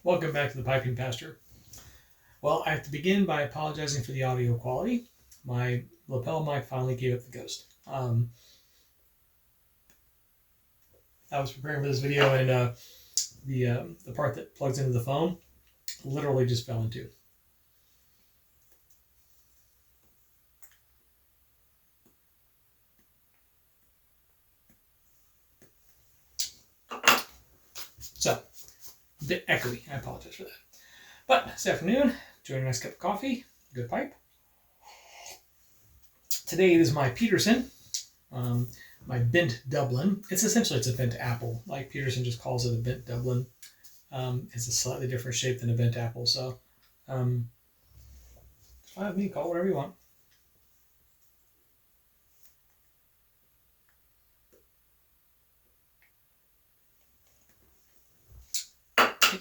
Welcome back to the Piping Pastor. Well, I have to begin by apologizing for the audio quality. My lapel mic finally gave up the ghost. I was preparing for this video, and the part that plugs into the phone literally just fell into. So, a bit echoey. I apologize for that. But this afternoon, enjoying a nice cup of coffee, good pipe. Today it is my Peterson, my bent Dublin. It's a bent apple. Like Peterson just calls it a bent Dublin. It's a slightly different shape than a bent apple. So, it's fine with me. Call it whatever you want.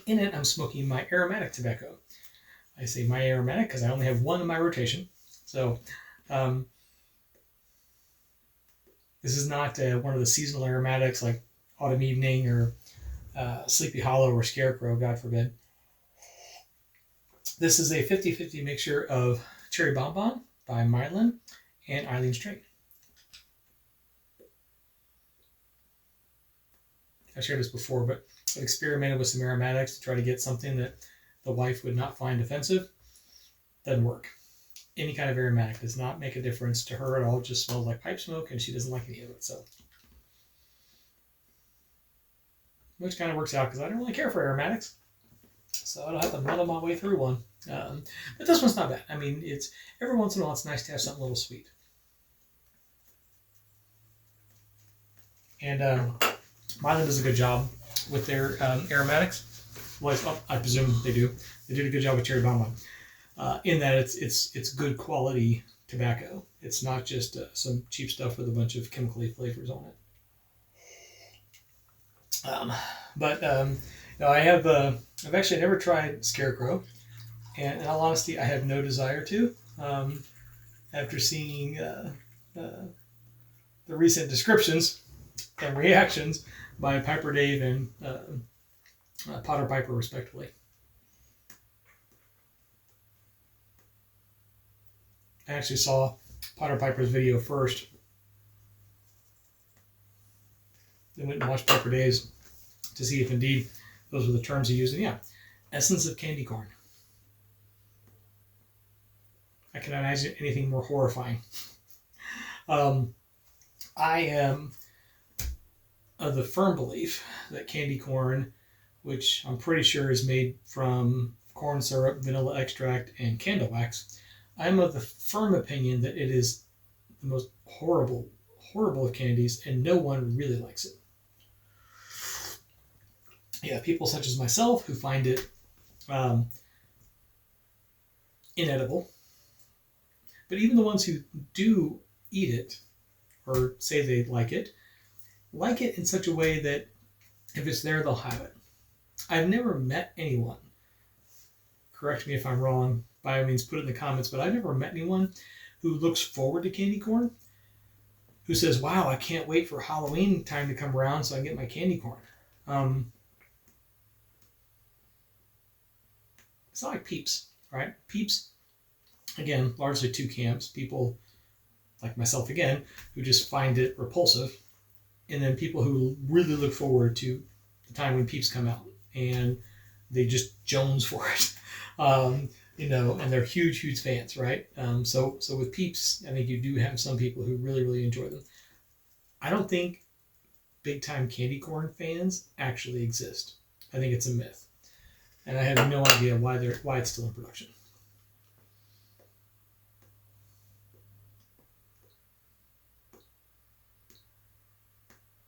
In it, I'm smoking my aromatic tobacco. I say my aromatic because I only have one in my rotation. So, this is not one of the seasonal aromatics like Autumn Evening or Sleepy Hollow or Scarecrow, God forbid. This is a 50-50 mixture of Cherry Bonbon by Mylan and Eileen Strait. I shared this before, but I've experimented with some aromatics to try to get something that the wife would not find offensive. Doesn't work. Any kind of aromatic does not make a difference to her at all. It just smells like pipe smoke, and she doesn't like any of it. So, which kind of works out because I don't really care for aromatics, so I don't have to muddle my way through one. But this one's not bad. I mean, it's every once in a while it's nice to have something a little sweet. And Mylan does a good job with their aromatics. Well, I presume they do. They did a good job with Cherry Bonbon. In that it's good quality tobacco. It's not just some cheap stuff with a bunch of chemically flavors on it. I've actually never tried Scarecrow, and in all honesty, I have no desire to. After seeing the recent descriptions and reactions by Piper Dave and Potter Piper, respectively. I actually saw Potter Piper's video first. Then went and watched Piper Dave's to see if indeed those were the terms he used. And yeah, essence of candy corn. I cannot imagine anything more horrifying. I am of the firm belief that candy corn, which I'm pretty sure is made from corn syrup, vanilla extract, and candle wax, I'm of the firm opinion that it is the most horrible of candies, and no one really likes it. Yeah, people such as myself who find it inedible. But even the ones who do eat it, or say they like it in such a way that if it's there, they'll have it. I've never met anyone, correct me if I'm wrong, by all means put it in the comments, but I've never met anyone who looks forward to candy corn, who says, wow, I can't wait for Halloween time to come around so I can get my candy corn. It's not like Peeps, right? Peeps, again, largely two camps. People like myself, again, who just find it repulsive, and then people who really look forward to the time when Peeps come out, and they just jones for it. And they're huge fans, right? So with Peeps, I think you do have some people who really enjoy them. I don't think big time candy corn fans actually exist. I think it's a myth, and I have no idea why it's still in production.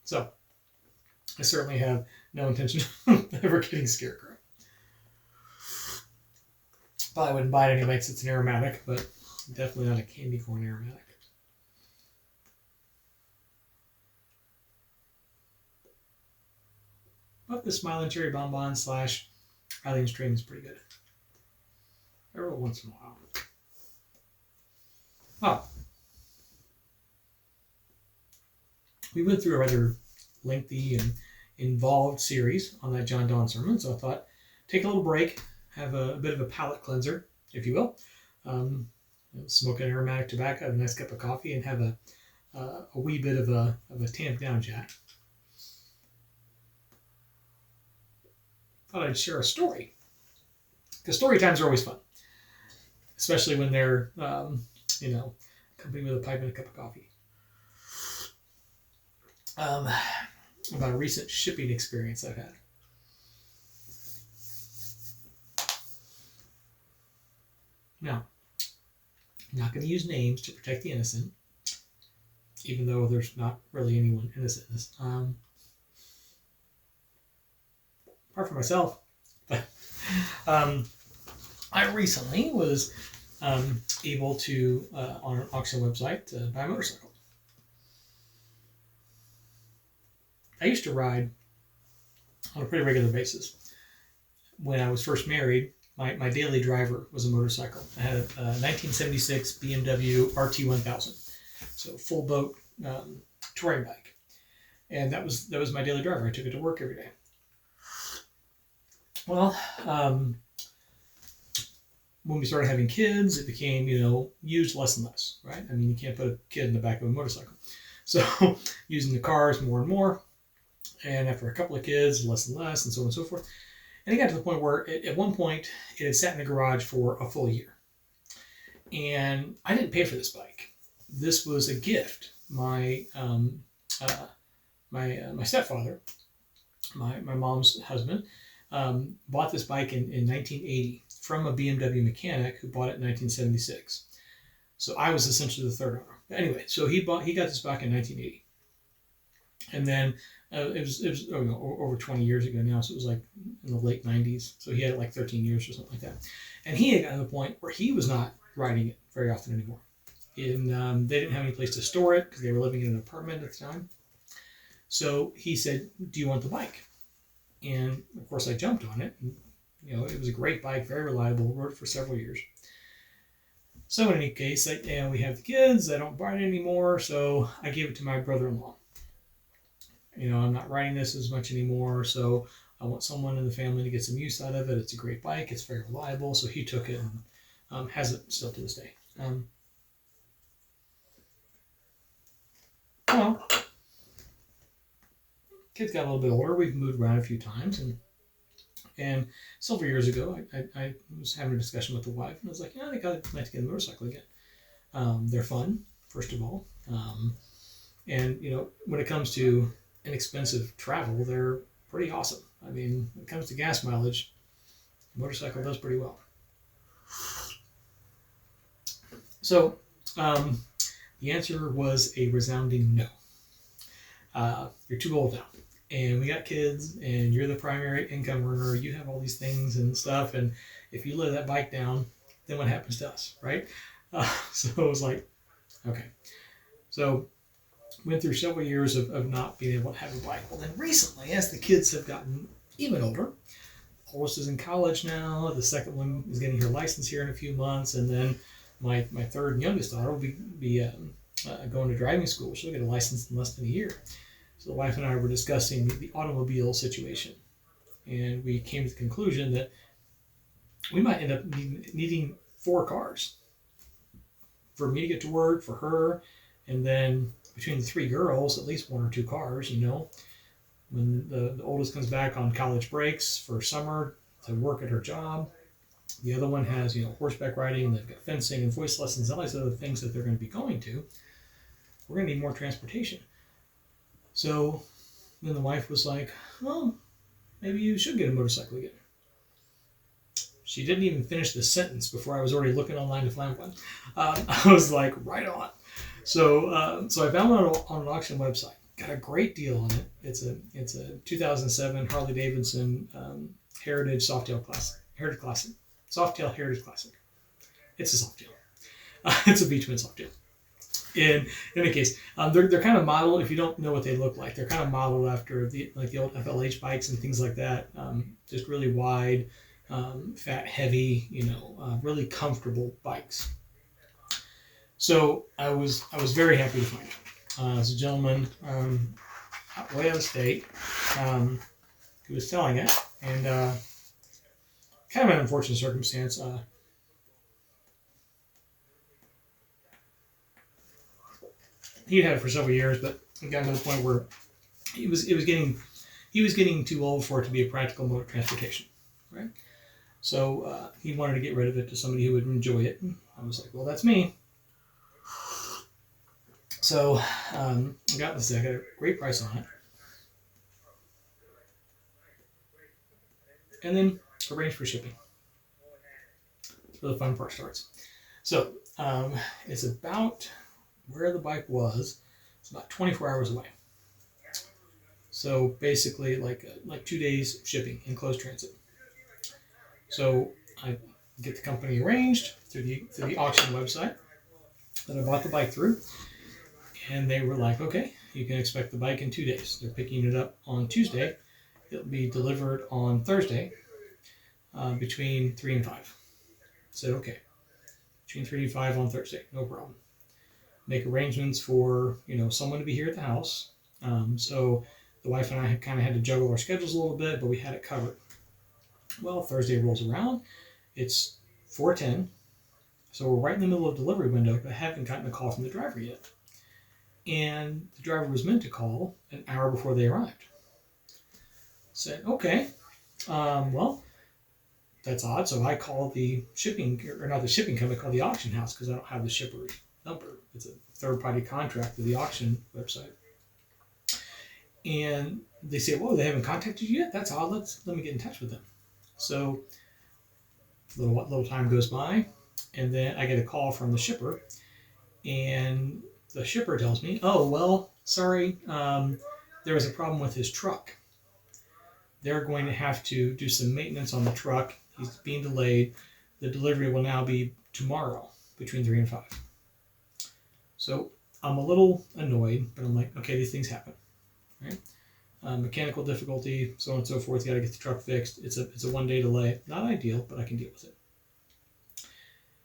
So I certainly have no intention of ever getting Scarecrow. Probably wouldn't buy it anyway because it's an aromatic, but definitely not a candy corn aromatic. But the Smiling Cherry Bonbon / Eileen Strait is pretty good. Every once in a while. Oh. We went through a rather lengthy and involved series on that John Donne sermon, so I thought take a little break, have a bit of a palate cleanser, if you will. Smoke an aromatic tobacco, have a nice cup of coffee, and have a wee bit of a tamped down Jack. Thought I'd share a story, because story times are always fun, especially when they're accompanied with a pipe and a cup of coffee. About a recent shipping experience I've had. Now, I'm not going to use names to protect the innocent, even though there's not really anyone innocent in this. Apart from myself. But I recently was able to, on an auction website, to buy a motorcycle. I used to ride on a pretty regular basis. When I was first married, my daily driver was a motorcycle. I had a 1976 BMW RT1000, so full boat touring bike, and that was my daily driver. I took it to work every day. Well, when we started having kids, it became used less and less, right? I mean, you can't put a kid in the back of a motorcycle, so using the cars more and more, and after a couple of kids, less and less, and so on and so forth. And it got to the point where, at one point, it had sat in the garage for a full year. And I didn't pay for this bike. This was a gift. My stepfather, my mom's husband, bought this bike in 1980 from a BMW mechanic who bought it in 1976. So I was essentially the third owner. But anyway, so he got this bike in 1980. And then it was over 20 years ago now, so it was like in the late 90s. So he had it like 13 years or something like that. And he had gotten to the point where he was not riding it very often anymore. And they didn't have any place to store it because they were living in an apartment at the time. So he said, "Do you want the bike?" And of course I jumped on it. And, it was a great bike, very reliable, rode it for several years. So in any case, we have the kids, I don't ride it anymore, so I gave it to my brother-in-law. I'm not riding this as much anymore, so I want someone in the family to get some use out of it. It's a great bike. It's very reliable. So he took it and has it still to this day. Well, kids got a little bit older. We've moved around a few times. And several years ago, I was having a discussion with the wife, and I was like, I think I'd like to get a motorcycle again. They're fun, first of all. And when it comes to inexpensive travel, they're pretty awesome. I mean, when it comes to gas mileage, the motorcycle does pretty well. So the answer was a resounding no. You're too old now, and we got kids, and you're the primary income earner. You have all these things and stuff, and if you lay that bike down, then what happens to us, right? So it was like, okay. So went through several years of not being able to have a bike. Well, then recently, as the kids have gotten even older, the oldest is in college now, the second one is getting her license here in a few months, and then my third and youngest daughter will be going to driving school. She'll get a license in less than a year. So the wife and I were discussing the automobile situation, and we came to the conclusion that we might end up needing 4 cars for me to get to work, for her, and then between the 3 girls, at least 1 or 2 cars, when the oldest comes back on college breaks for summer to work at her job. The other one has, horseback riding, they've got fencing and voice lessons, all these other things that they're going to be going to. We're going to need more transportation. So then the wife was like, well, maybe you should get a motorcycle again. She didn't even finish the sentence before I was already looking online to find one. I was like, right on. So I found one on an auction website. Got a great deal on it. It's a 2007 Harley Davidson Heritage Softail Classic. Softail Heritage Classic. It's a Softail. It's a V-twin Softail. In any case, they're kind of modeled. If you don't know what they look like, they're kind of modeled after the old FLH bikes and things like that. Just really wide, fat, heavy. Really comfortable bikes. So I was very happy to find it. There's a gentleman way out of state who was selling it, and kind of an unfortunate circumstance. He'd had it for several years, but it got to the point where he was getting too old for it to be a practical mode of transportation, right? So he wanted to get rid of it to somebody who would enjoy it. And I was like, well, that's me. So I got a great price on it, and then arranged for shipping. That's where the fun part starts. So it's about where the bike was. It's about 24 hours away. So basically, like 2 days shipping in closed transit. So I get the company arranged through the auction website that I bought the bike through, and they were like, okay, you can expect the bike in 2 days. They're picking it up on Tuesday. It'll be delivered on Thursday between 3 and 5. I said, okay, between 3 and 5 on Thursday, no problem. Make arrangements for someone to be here at the house. So the wife and I kind of had to juggle our schedules a little bit, but we had it covered. Well, Thursday rolls around. It's 4:10, so we're right in the middle of the delivery window, but I haven't gotten a call from the driver yet. And the driver was meant to call an hour before they arrived. Said, okay, well, that's odd. So I called the shipping, or not the shipping company, I called the auction house because I don't have the shipper's number. It's a third-party contract through the auction website. And they say, whoa, they haven't contacted you yet? That's odd. Let me get in touch with them. So a little time goes by, and then I get a call from the shipper, and the shipper tells me, oh, well, sorry, there was a problem with his truck. They're going to have to do some maintenance on the truck. He's being delayed. The delivery will now be tomorrow between 3 and 5. So I'm a little annoyed, but I'm like, okay, these things happen, right? Mechanical difficulty, so on and so forth. You got to get the truck fixed. It's a 1 day delay. Not ideal, but I can deal with it.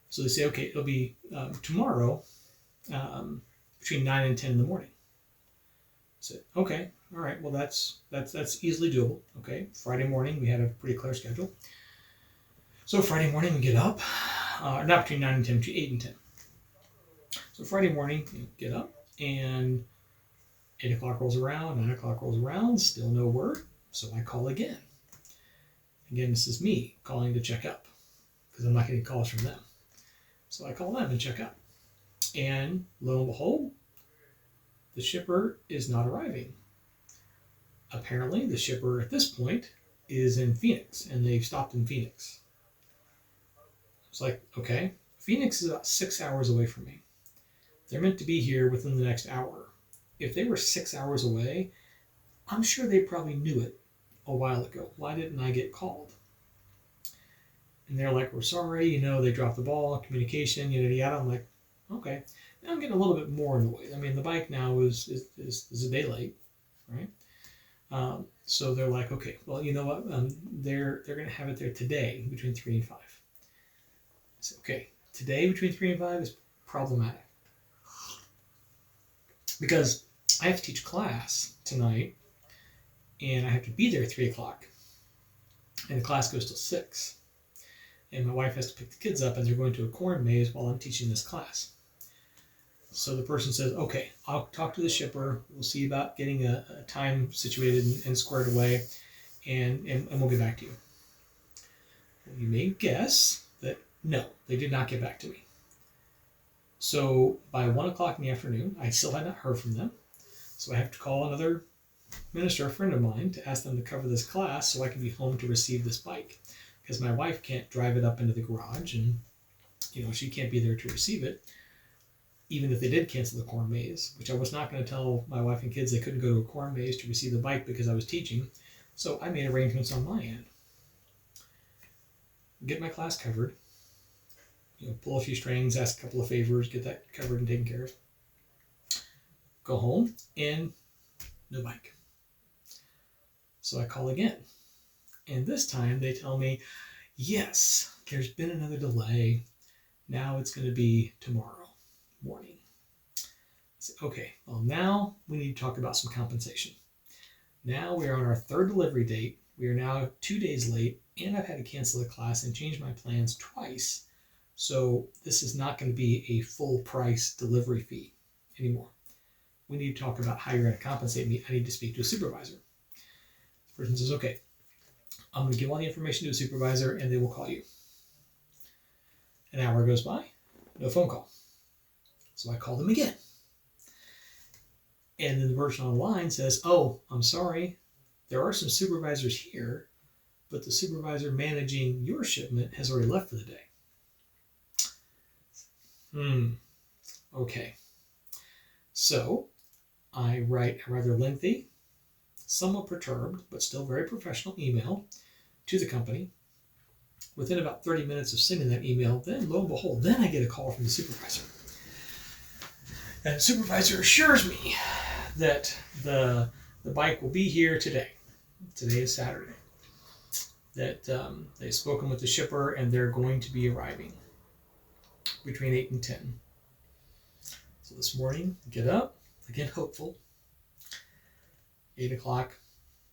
So they say, okay, it'll be tomorrow between 9 and 10 in the morning. I said, okay, all right. Well, that's easily doable. Okay, Friday morning we had a pretty clear schedule. So Friday morning we get up, not between 9 and 10, between 8 and 10. So Friday morning get up, and 8 o'clock rolls around, 9 o'clock rolls around, still no word. So I call again. Again, this is me calling to check up because I'm not getting calls from them. So I call them and check up. And lo and behold, the shipper is not arriving. Apparently, the shipper at this point is in Phoenix, and they've stopped in Phoenix. It's like, okay, Phoenix is about 6 hours away from me. They're meant to be here within the next hour. If they were 6 hours away, I'm sure they probably knew it a while ago. Why didn't I get called? And they're like, we're sorry, they dropped the ball, communication, yada, yada. I'm like, okay. Now I'm getting a little bit more annoyed. I mean, the bike now is a day late, right? So they're like, okay, well, you know what? They're going to have it there today between 3 and 5. I said, okay, today between 3 and 5 is problematic. Because I have to teach class tonight, and I have to be there at 3 o'clock. And the class goes till 6. And my wife has to pick the kids up, and they're going to a corn maze while I'm teaching this class. So the person says, okay, I'll talk to the shipper. We'll see about getting a time situated and squared away, and we'll get back to you. Well, you may guess that no, they did not get back to me. So by 1 o'clock in the afternoon, I still had not heard from them. So I have to call another minister, a friend of mine, to ask them to cover this class so I can be home to receive this bike. Because my wife can't drive it up into the garage, and she can't be there to receive it. Even if they did cancel the corn maze, which I was not going to tell my wife and kids they couldn't go to a corn maze to receive the bike because I was teaching. So I made arrangements on my end. Get my class covered. Pull a few strings, ask a couple of favors, get that covered and taken care of. Go home, and no bike. So I call again. And this time they tell me, yes, there's been another delay. Now it's going to be tomorrow morning. I say, okay, well, now we need to talk about some compensation. Now we're on our third delivery date. We are now 2 days late, and I've had to cancel a class and change my plans twice. So this is not going to be a full price delivery fee anymore. We need to talk about how you're going to compensate me. I need to speak to a supervisor. The person says, okay, I'm going to give all the information to a supervisor and they will call you. An hour goes by, no phone call. So I call them again. And then the person on the line says, oh, I'm sorry. There are some supervisors here, but the supervisor managing your shipment has already left for the day. Okay. So I write a rather lengthy, somewhat perturbed, but still very professional email to the company. Within about 30 minutes of sending that email, then lo and behold, then I get a call from the supervisor. And the supervisor assures me that the bike will be here today. Today is Saturday. That they've spoken with the shipper and they're going to be arriving between 8 and 10. So this morning, get up, again hopeful. 8 o'clock,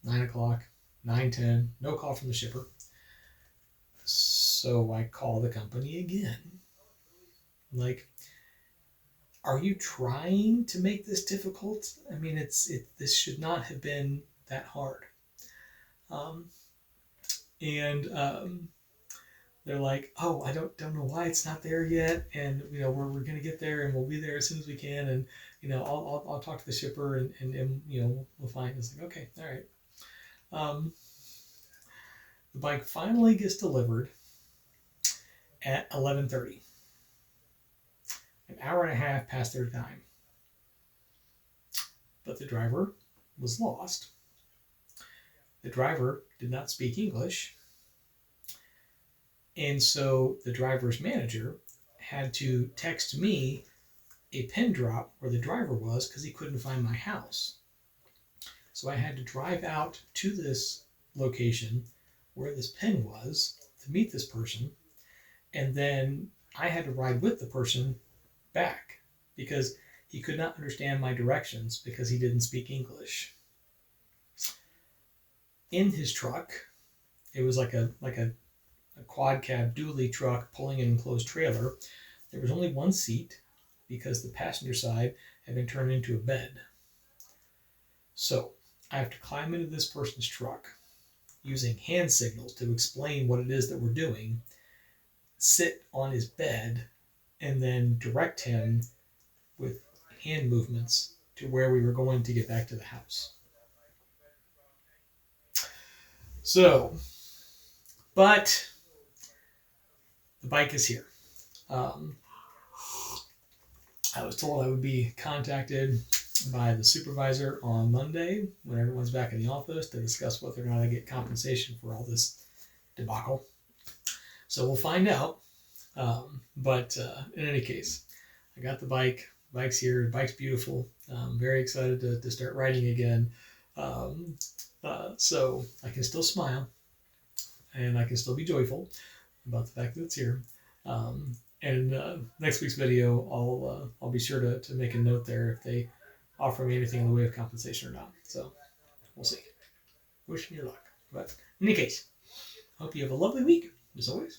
9 o'clock, 9:10, no call from the shipper. So I call the company again. I'm like, are you trying to make this difficult? I mean, this should not have been that hard. They're like, oh, I don't know why it's not there yet, and we're gonna get there, and we'll be there as soon as we can, and I'll talk to the shipper, and we'll find. It's like, okay, all right. The bike finally gets delivered at 11:30. An hour and a half past their time. But the driver was lost. The driver did not speak English. And so the driver's manager had to text me a pin drop where the driver was because he couldn't find my house. So I had to drive out to this location where this pin was to meet this person. And then I had to ride with the person back because he could not understand my directions because he didn't speak English. In his truck, it was like a quad cab dually truck pulling an enclosed trailer. There was only one seat because the passenger side had been turned into a bed. So I have to climb into this person's truck using hand signals to explain what it is that we're doing, sit on his bed, and then direct him with hand movements to where we were going to get back to the house. So, but the bike is here. I was told I would be contacted by the supervisor on Monday when everyone's back in the office to discuss whether or not I get compensation for all this debacle. So we'll find out. But in any case, I got the bike. Bike's here. The bike's beautiful. I'm very excited to start riding again. So I can still smile and I can still be joyful about the fact that it's here. Next week's video, I'll be sure to make a note there if they offer me anything in the way of compensation or not. So we'll see. Wish me luck. But in any case, hope you have a lovely week, as always.